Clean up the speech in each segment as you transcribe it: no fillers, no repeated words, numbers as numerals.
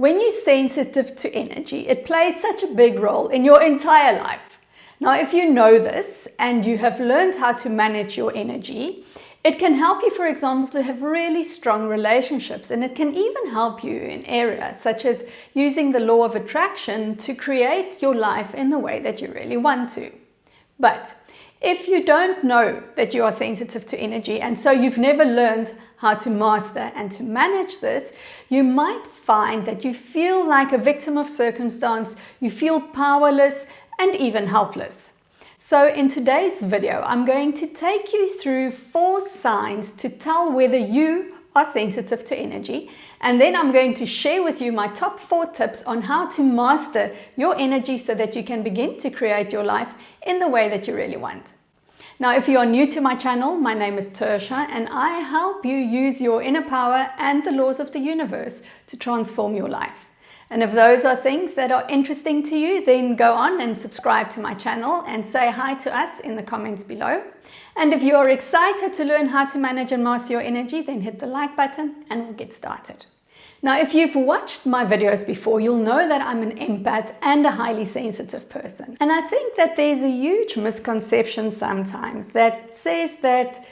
When you're sensitive to energy, it plays such a big role in your entire life. Now, if you know this and you have learned how to manage your energy, it can help you, for example, to have really strong relationships, and it can even help you in areas such as using the law of attraction to create your life in the way that you really want to. But if you don't know that you are sensitive to energy, and so you've never learned how to master and to manage this, you might find that you feel like a victim of circumstance, you feel powerless and even helpless. So in today's video, I'm going to take you through 4 signs to tell whether you are sensitive to energy. And then I'm going to share with you my top 4 tips on how to master your energy so that you can begin to create your life in the way that you really want. Now, if you are new to my channel, my name is Tertia, and I help you use your inner power and the laws of the universe to transform your life. And if those are things that are interesting to you, then go on and subscribe to my channel and say hi to us in the comments below. And if you are excited to learn how to manage and master your energy, then hit the like button and we'll get started. Now, if you've watched my videos before, you'll know that I'm an empath and a highly sensitive person. And I think that there's a huge misconception sometimes that says that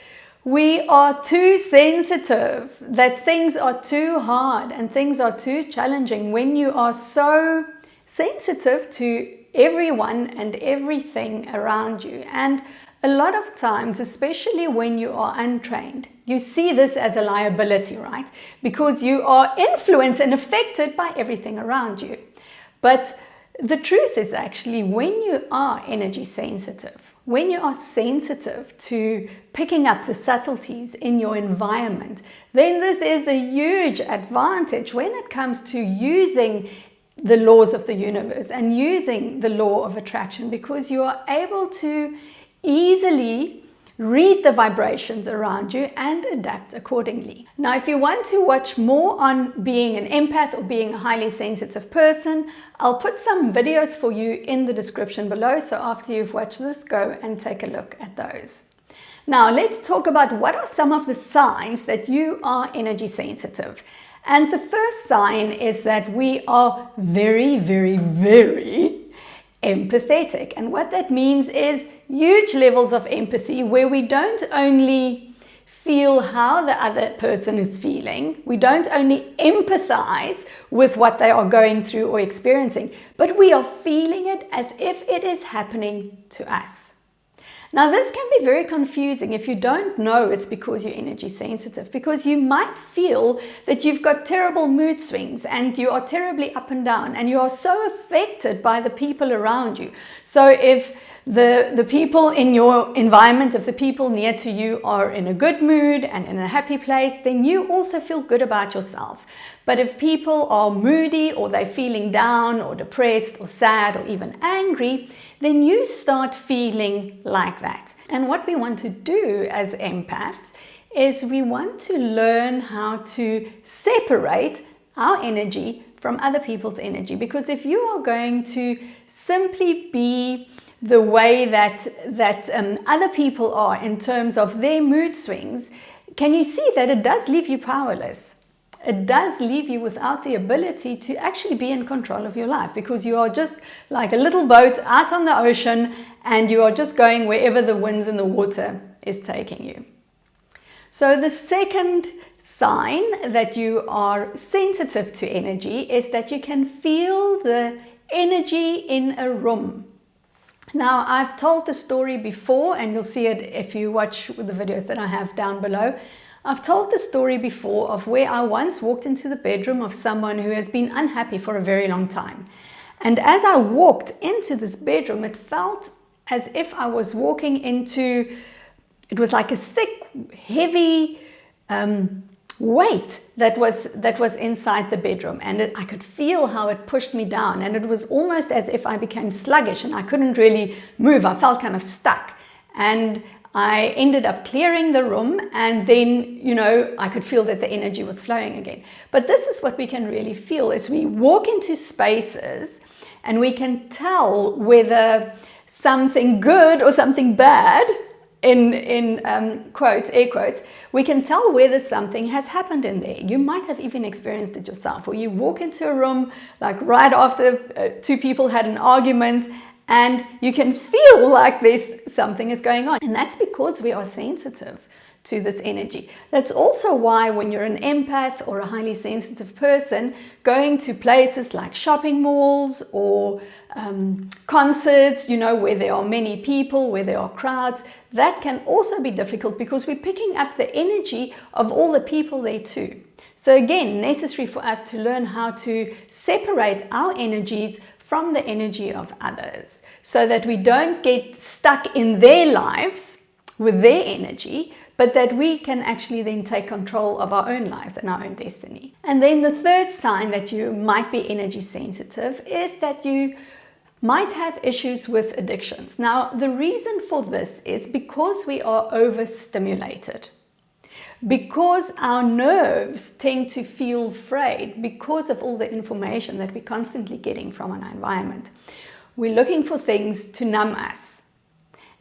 we are too sensitive, that things are too hard and things are too challenging when you are so sensitive to everyone and everything around you. And a lot of times, especially when you are untrained, you see this as a liability, right? Because you are influenced and affected by everything around you. But the truth is actually, when you are energy sensitive, when you are sensitive to picking up the subtleties in your environment, then this is a huge advantage when it comes to using the laws of the universe and using the law of attraction, because you are able to easily read the vibrations around you and adapt accordingly. Now, if you want to watch more on being an empath or being a highly sensitive person, I'll put some videos for you in the description below. So after you've watched this, go and take a look at those. Now, let's talk about what are some of the signs that you are energy sensitive. And the first sign is that we are very, very, very empathetic. And what that means is huge levels of empathy, where we don't only feel how the other person is feeling, we don't only empathize with what they are going through or experiencing, but we are feeling it as if it is happening to us. Now, this can be very confusing if you don't know it's because you're energy sensitive, because you might feel that you've got terrible mood swings and you are terribly up and down and you are so affected by the people around you. So if the people in your environment, if the people near to you are in a good mood and in a happy place, then you also feel good about yourself. But if people are moody or they're feeling down or depressed or sad or even angry, then you start feeling like that. And what we want to do as empaths is we want to learn how to separate our energy from other people's energy. Because if you are going to simply be the way that other people are in terms of their mood swings, can you see that it does leave you powerless? It does leave you without the ability to actually be in control of your life, because you are just like a little boat out on the ocean and you are just going wherever the winds and the water is taking you. So the second sign that you are sensitive to energy is that you can feel the energy in a room. Now, I've told the story before, and you'll see it if you watch the videos that I have down below. I've told the story before of where I once walked into the bedroom of someone who has been unhappy for a very long time. And as I walked into this bedroom, it felt as if I was walking into, it was like a thick, heavy weight that was inside the bedroom, and I could feel how it pushed me down, and it was almost as if I became sluggish and I couldn't really move. I felt kind of stuck, and I ended up clearing the room, and then, I could feel that the energy was flowing again. But this is what we can really feel as we walk into spaces, and we can tell whether something good or something bad quotes, air quotes, we can tell whether something has happened in there. You might have even experienced it yourself, or you walk into a room like right after two people had an argument, and you can feel like there's something is going on. And that's because we are sensitive to this energy. That's also why when you're an empath or a highly sensitive person, going to places like shopping malls or concerts, where there are many people, where there are crowds, that can also be difficult because we're picking up the energy of all the people there too. So again, necessary for us to learn how to separate our energies from the energy of others so that we don't get stuck in their lives with their energy, but that we can actually then take control of our own lives and our own destiny. And then the third sign that you might be energy sensitive is that you might have issues with addictions. Now, the reason for this is because we are overstimulated. Because our nerves tend to feel frayed because of all the information that we're constantly getting from our environment. We're looking for things to numb us.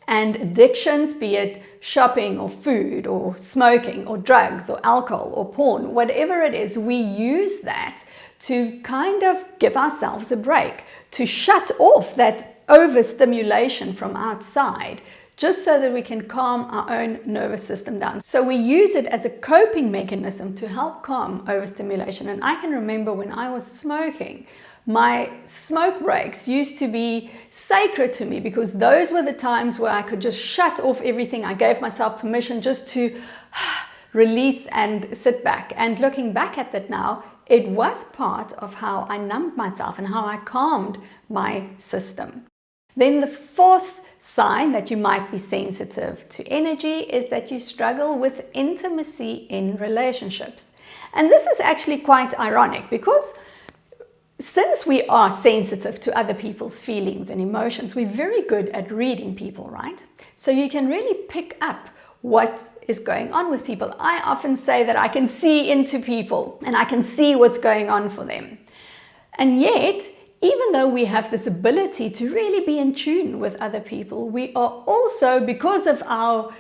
And addictions, be it shopping or food or smoking or drugs or alcohol or porn, whatever it is, we use that to kind of give ourselves a break, to shut off that overstimulation from outside, just so that we can calm our own nervous system down. So we use it as a coping mechanism to help calm overstimulation. And I can remember when I was smoking, my smoke breaks used to be sacred to me because those were the times where I could just shut off everything. I gave myself permission just to release and sit back. And looking back at that now, it was part of how I numbed myself and how I calmed my system. Then the fourth sign that you might be sensitive to energy is that you struggle with intimacy in relationships. And this is actually quite ironic because since we are sensitive to other people's feelings and emotions, we're very good at reading people, right? So you can really pick up what is going on with people. I often say that I can see into people and I can see what's going on for them. And yet, even though we have this ability to really be in tune with other people, we are also, because of our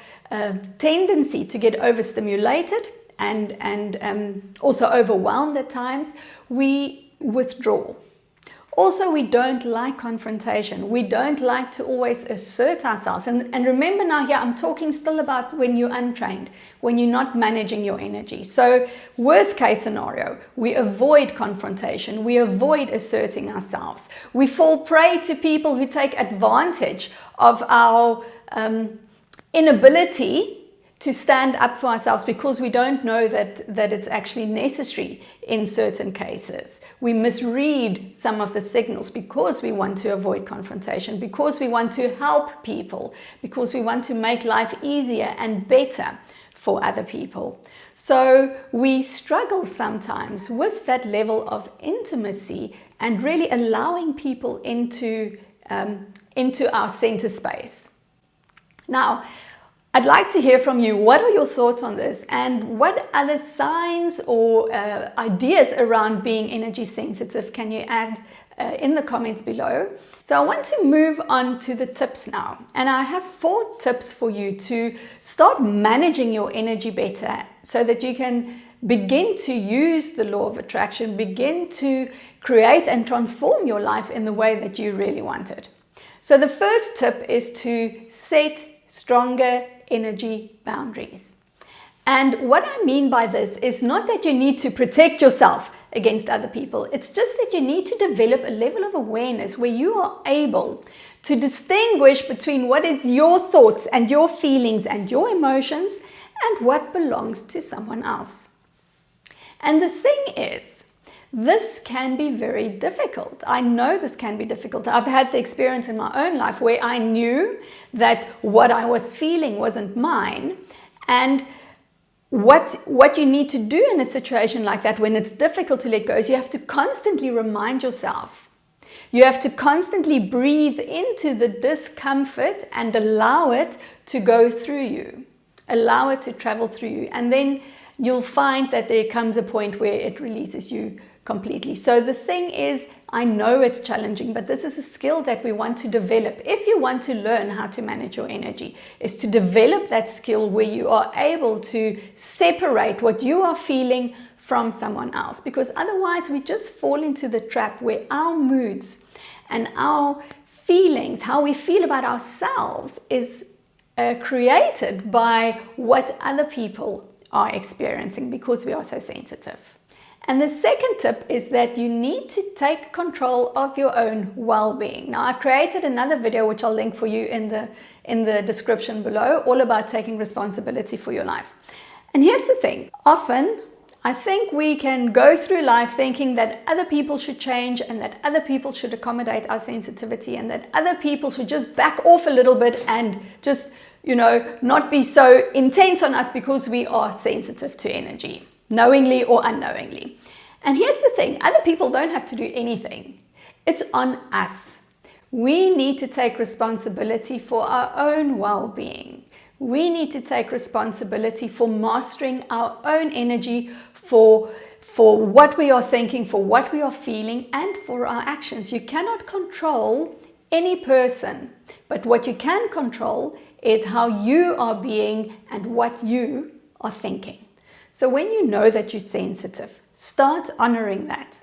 tendency to get overstimulated and also overwhelmed at times, we withdraw. Also, we don't like confrontation. We don't like to always assert ourselves. And remember now here, I'm talking still about when you're untrained, when you're not managing your energy. So worst case scenario, we avoid confrontation. We avoid asserting ourselves. We fall prey to people who take advantage of our inability to stand up for ourselves because we don't know that it's actually necessary in certain cases. We misread some of the signals because we want to avoid confrontation, because we want to help people, because we want to make life easier and better for other people. So we struggle sometimes with that level of intimacy and really allowing people into our center space. Now, I'd like to hear from you. What are your thoughts on this? And what other signs or ideas around being energy sensitive can you add in the comments below? So I want to move on to the tips now. And I have 4 tips for you to start managing your energy better so that you can begin to use the law of attraction, begin to create and transform your life in the way that you really want it. So the first tip is to set stronger energy boundaries. And what I mean by this is not that you need to protect yourself against other people. It's just that you need to develop a level of awareness where you are able to distinguish between what is your thoughts and your feelings and your emotions and what belongs to someone else. And the thing is, this can be very difficult. I know this can be difficult. I've had the experience in my own life where I knew that what I was feeling wasn't mine. And what you need to do in a situation like that, when it's difficult to let go, is you have to constantly remind yourself. You have to constantly breathe into the discomfort and allow it to go through you. Allow it to travel through you. And then you'll find that there comes a point where it releases you completely. So the thing is, I know it's challenging, but this is a skill that we want to develop. If you want to learn how to manage your energy, is to develop that skill where you are able to separate what you are feeling from someone else, because otherwise we just fall into the trap where our moods and our feelings, how we feel about ourselves, is created by what other people are experiencing, because we are so sensitive. And the second tip is that you need to take control of your own well-being. Now, I've created another video which I'll link for you in the description below, all about taking responsibility for your life. And here's the thing, often I think we can go through life thinking that other people should change and that other people should accommodate our sensitivity and that other people should just back off a little bit and just, not be so intense on us because we are sensitive to energy, knowingly or unknowingly. And here's the thing, other people don't have to do anything. It's on us. We need to take responsibility for our own well-being. We need to take responsibility for mastering our own energy, for what we are thinking, for what we are feeling, and for our actions. You cannot control any person, but what you can control is how you are being and what you are thinking. So when you know that you're sensitive, start honoring that.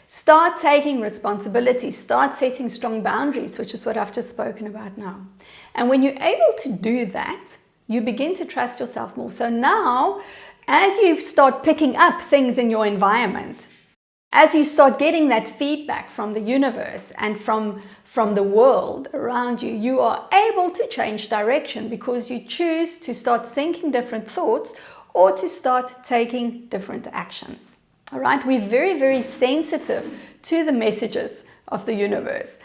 Start taking responsibility, start setting strong boundaries, which is what I've just spoken about now. And when you're able to do that, you begin to trust yourself more. So now, as you start picking up things in your environment, as you start getting that feedback from the universe and from the world around you, you are able to change direction because you choose to start thinking different thoughts or to start taking different actions. All right, we're very, very sensitive to the messages of the universe.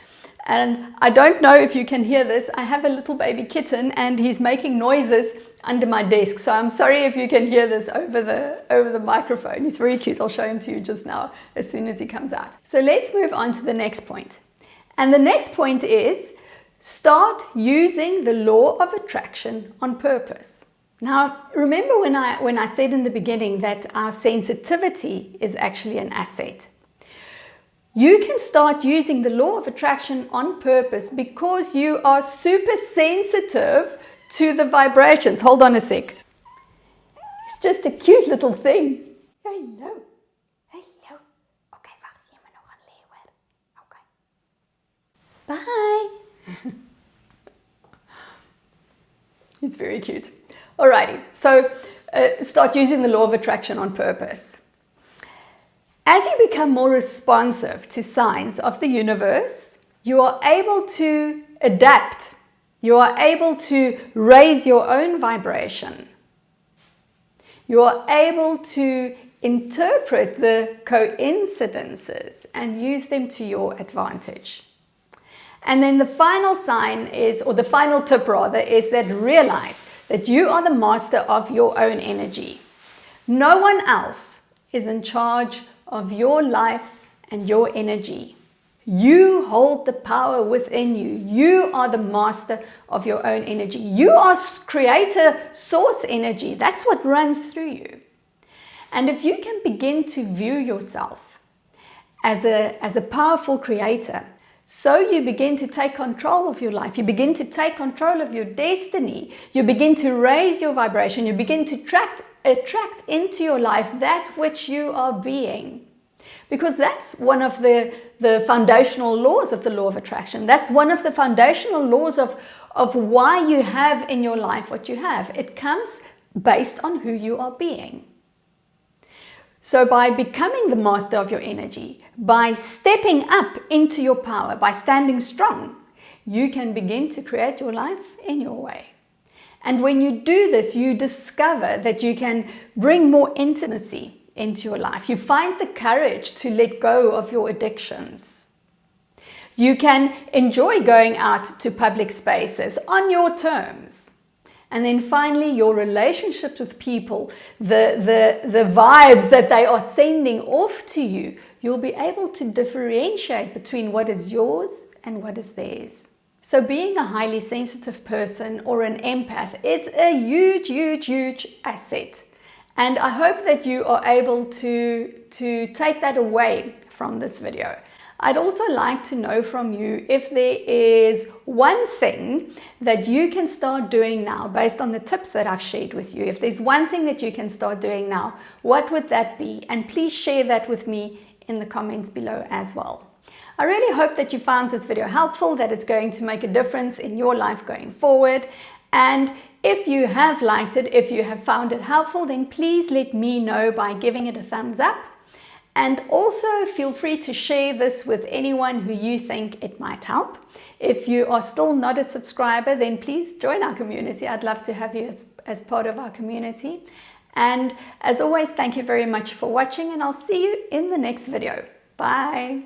And I don't know if you can hear this. I have a little baby kitten and he's making noises under my desk. So I'm sorry if you can hear this over the microphone. He's very cute. I'll show him to you just now as soon as he comes out. So let's move on to the next point. And the next point is start using the law of attraction on purpose. Now, remember when I said in the beginning that our sensitivity is actually an asset. You can start using the law of attraction on purpose because you are super sensitive to the vibrations. Hold on a sec. It's just a cute little thing. Hello. Hello. Okay, wacht, je moet nog een leeuwer. Okay. Bye. It's very cute. Alrighty, so start using the law of attraction on purpose. As you become more responsive to signs of the universe, you are able to adapt. You are able to raise your own vibration. You are able to interpret the coincidences and use them to your advantage. And then the final sign is, or the final tip rather, is that realize that you are the master of your own energy. No one else is in charge of your life and your energy. You hold the power within you. You are the master of your own energy. You are creator source energy. That's what runs through you. And if you can begin to view yourself as a powerful creator, so you begin to take control of your life. You begin to take control of your destiny. You begin to raise your vibration. You begin to attract into your life that which you are being. Because that's one of the foundational laws of the law of attraction. That's one of the foundational laws of why you have in your life what you have. It comes based on who you are being. So by becoming the master of your energy, by stepping up into your power, by standing strong, you can begin to create your life in your way. And when you do this, you discover that you can bring more intimacy into your life. You find the courage to let go of your addictions. You can enjoy going out to public spaces on your terms. And then finally, your relationships with people, the vibes that they are sending off to you, you'll be able to differentiate between what is yours and what is theirs. So being a highly sensitive person or an empath, it's a huge, huge, huge asset. And I hope that you are able to take that away from this video. I'd also like to know from you if there is one thing that you can start doing now based on the tips that I've shared with you. If there's one thing that you can start doing now, what would that be? And please share that with me in the comments below as well. I really hope that you found this video helpful, that it's going to make a difference in your life going forward. And if you have liked it, if you have found it helpful, then please let me know by giving it a thumbs up. And also feel free to share this with anyone who you think it might help. If you are still not a subscriber, then please join our community. I'd love to have you as part of our community. And as always, thank you very much for watching, and I'll see you in the next video. Bye.